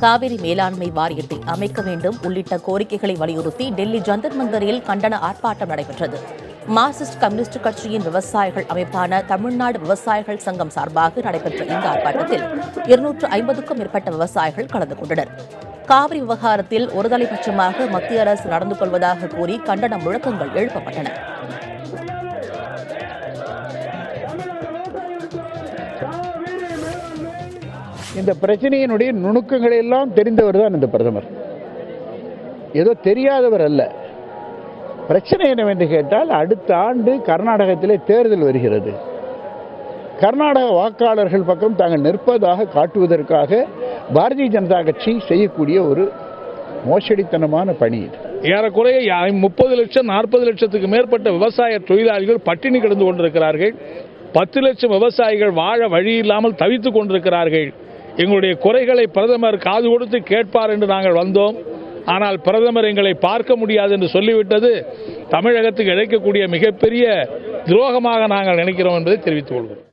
காவிரி மேலாண்மை வாரியத்தை அமைக்க வேண்டும் உள்ளிட்ட கோரிக்கைகளை வலியுறுத்தி டெல்லி ஜந்தர் மந்தரில் கண்டன ஆர்ப்பாட்டம் நடைபெற்றது. மார்க்சிஸ்ட் கம்யூனிஸ்ட் கட்சியின் விவசாயிகள் அமைப்பான தமிழ்நாடு விவசாயிகள் சங்கம் சார்பாக நடைபெற்ற இந்த ஆர்ப்பாட்டத்தில் 250க்கும் மேற்பட்ட விவசாயிகள் கலந்து கொண்டனர். காவிரி விவகாரத்தில் ஒருதலைபட்சமாக மத்திய அரசு நடந்து கொள்வதாக கூறி கண்டன முழக்கங்கள் எழுப்பப்பட்டன. இந்த பிரச்சனையினுடைய நுணுக்கங்களை எல்லாம் தெரிந்தவர் தான் இந்த பிரதமர். ஏதோ தெரியாதவர் அல்ல. பிரச்சனை என்னவென்று கேட்டால், அடுத்த ஆண்டு கர்நாடகத்திலே தேர்தல் வருகிறது. கர்நாடக வாக்காளர்கள் பக்கம் தாங்கள் நிற்பதாக காட்டுவதற்காக பாரதிய ஜனதா கட்சி செய்யக்கூடிய ஒரு மோசடித்தனமான பணி இது. ஏறக்குறைய 30 லட்சம் 40 லட்சத்துக்கு மேற்பட்ட விவசாய தொழிலாளிகள் பட்டினி கிடந்து கொண்டிருக்கிறார்கள். 10 லட்சம் விவசாயிகள் வாழ வழி இல்லாமல் தவித்துக் கொண்டிருக்கிறார்கள். எங்களுடைய குறைகளை பிரதமர் காது கொடுத்து கேட்பார் என்று நாங்கள் வந்தோம். ஆனால் பிரதமர் எங்களை பார்க்க முடியாது என்று சொல்லிவிட்டது தமிழகத்துக்கு இழைக்கக்கூடிய மிகப்பெரிய துரோகமாக நாங்கள் நினைக்கிறோம் என்பதை தெரிவித்துக் கொள்கிறோம்.